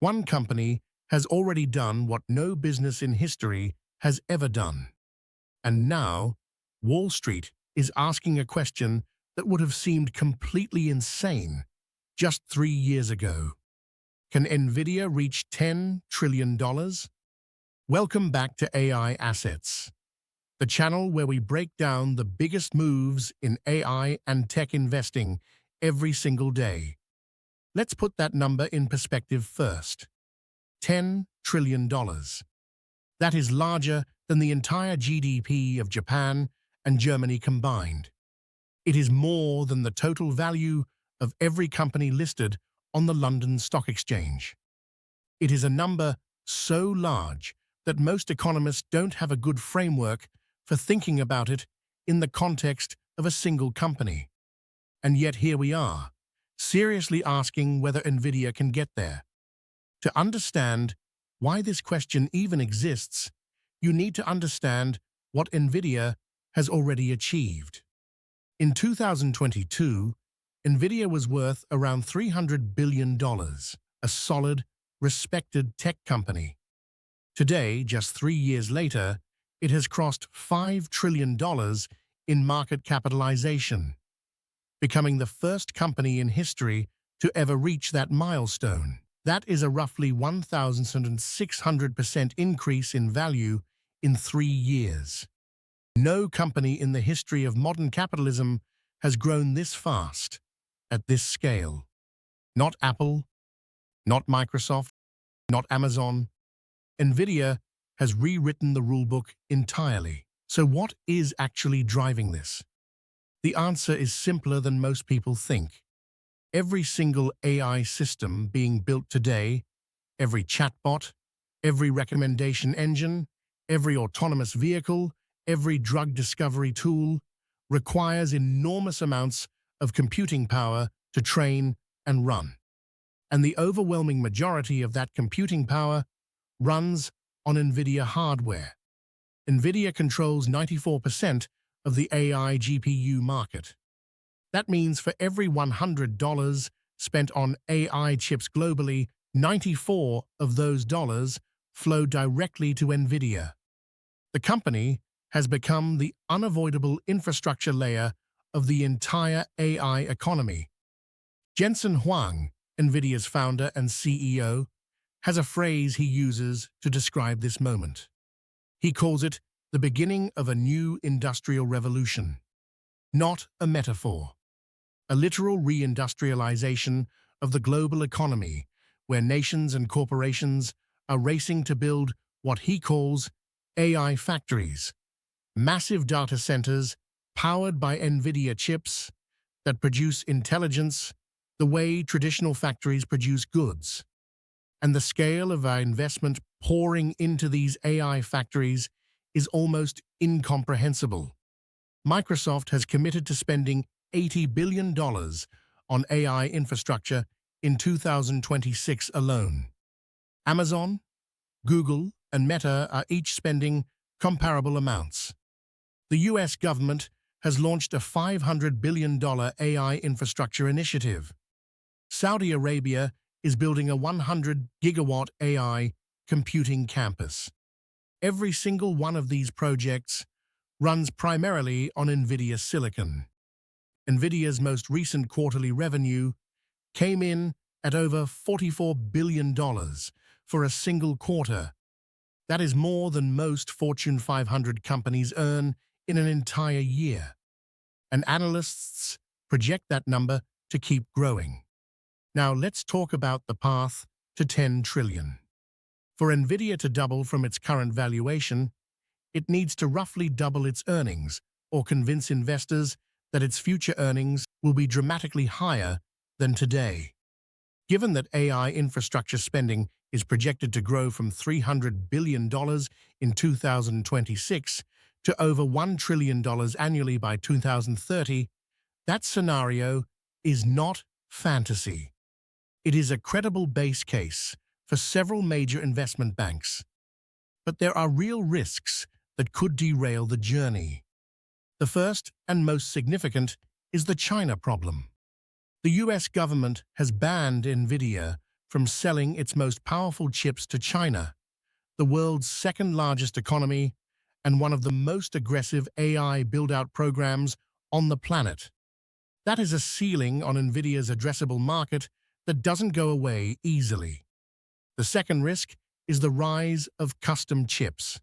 One company has already done what no business in history has ever done. And now, Wall Street is asking a question that would have seemed completely insane just 3 years ago. Can Nvidia reach $10 trillion? Welcome back to AI Assets, the channel where we break down the biggest moves in AI and tech investing every single day. Let's put that number in perspective first. $10 trillion. That is larger than the entire GDP of Japan and Germany combined. It is more than the total value of every company listed on the London Stock Exchange. It is a number so large that most economists don't have a good framework for thinking about it in the context of a single company. And yet here we are, seriously asking whether Nvidia can get there. To understand why this question even exists, you need to understand what Nvidia has already achieved. In 2022, Nvidia was worth around $300 billion, a solid, respected tech company. Today, just 3 years later, it has crossed $5 trillion in market capitalization, becoming the first company in history to ever reach that milestone. That is a roughly 1,600% increase in value in 3 years. No company in the history of modern capitalism has grown this fast, at this scale. Not Apple, not Microsoft, not Amazon. Nvidia has rewritten the rulebook entirely. So what is actually driving this? The answer is simpler than most people think. Every single AI system being built today, every chatbot, every recommendation engine, every autonomous vehicle, every drug discovery tool, requires enormous amounts of computing power to train and run. And the overwhelming majority of that computing power runs on Nvidia hardware. Nvidia controls 94% of the AI GPU market. That means for every $100 spent on AI chips globally, 94 of those dollars flow directly to Nvidia. The company has become the unavoidable infrastructure layer of the entire AI economy. Jensen Huang, Nvidia's founder and CEO, has a phrase he uses to describe this moment. He calls it the beginning of a new industrial revolution. Not a metaphor. A literal reindustrialization of the global economy, where nations and corporations are racing to build what he calls AI factories, massive data centers powered by Nvidia chips that produce intelligence the way traditional factories produce goods. And the scale of our investment pouring into these AI factories is almost incomprehensible. Microsoft has committed to spending $80 billion on AI infrastructure in 2026 alone. Amazon, Google, and Meta are each spending comparable amounts. The US government has launched a $500 billion AI infrastructure initiative. Saudi Arabia is building a 100-gigawatt AI computing campus. Every single one of these projects runs primarily on Nvidia silicon. Nvidia's most recent quarterly revenue came in at over $44 billion for a single quarter. That is more than most Fortune 500 companies earn in an entire year. And analysts project that number to keep growing. Now let's talk about the path to $10 trillion. For Nvidia to double from its current valuation, it needs to roughly double its earnings or convince investors that its future earnings will be dramatically higher than today. Given that AI infrastructure spending is projected to grow from $300 billion in 2026 to over $1 trillion annually by 2030, that scenario is not fantasy. It is a credible base case for several major investment banks. But there are real risks that could derail the journey. The first and most significant is the China problem. The US government has banned Nvidia from selling its most powerful chips to China, the world's second-largest economy and one of the most aggressive AI build-out programs on the planet. That is a ceiling on Nvidia's addressable market that doesn't go away easily. The second risk is the rise of custom chips.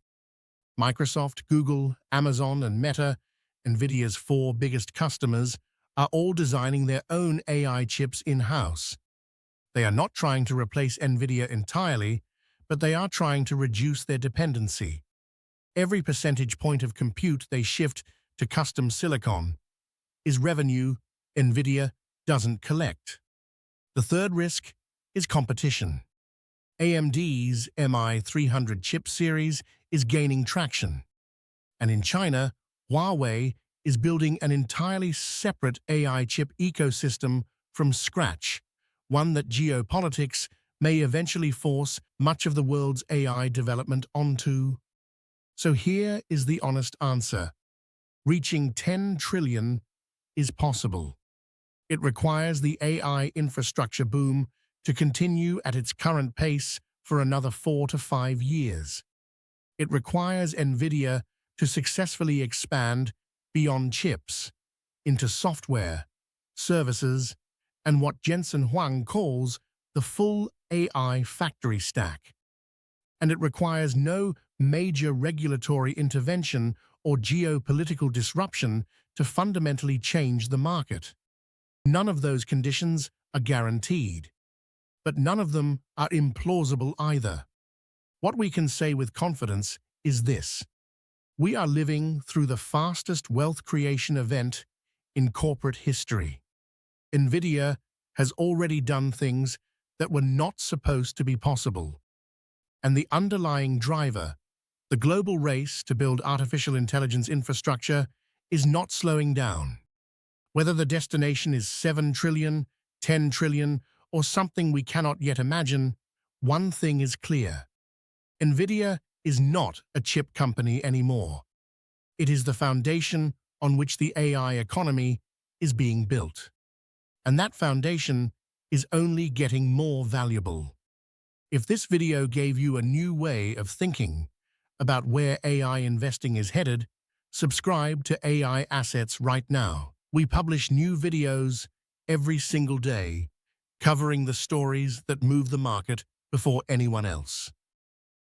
Microsoft, Google, Amazon, and Meta, Nvidia's four biggest customers, are all designing their own AI chips in-house. They are not trying to replace Nvidia entirely, but they are trying to reduce their dependency. Every percentage point of compute they shift to custom silicon is revenue Nvidia doesn't collect. The third risk is competition. AMD's MI300 chip series is gaining traction. And in China, Huawei is building an entirely separate AI chip ecosystem from scratch, one that geopolitics may eventually force much of the world's AI development onto. So here is the honest answer. Reaching 10 trillion is possible. It requires the AI infrastructure boom to continue at its current pace for another 4 to 5 years. It requires Nvidia to successfully expand beyond chips into software, services, and what Jensen Huang calls the full AI factory stack. And it requires no major regulatory intervention or geopolitical disruption to fundamentally change the market. None of those conditions are guaranteed, but none of them are implausible either. What we can say with confidence is this: we are living through the fastest wealth creation event in corporate history. Nvidia has already done things that were not supposed to be possible. And the underlying driver, the global race to build artificial intelligence infrastructure, is not slowing down. Whether the destination is 7 trillion, 10 trillion, or something we cannot yet imagine, one thing is clear. Nvidia is not a chip company anymore. It is the foundation on which the AI economy is being built. And that foundation is only getting more valuable. If this video gave you a new way of thinking about where AI investing is headed, subscribe to AI Assets right now. We publish new videos every single day, covering the stories that move the market before anyone else.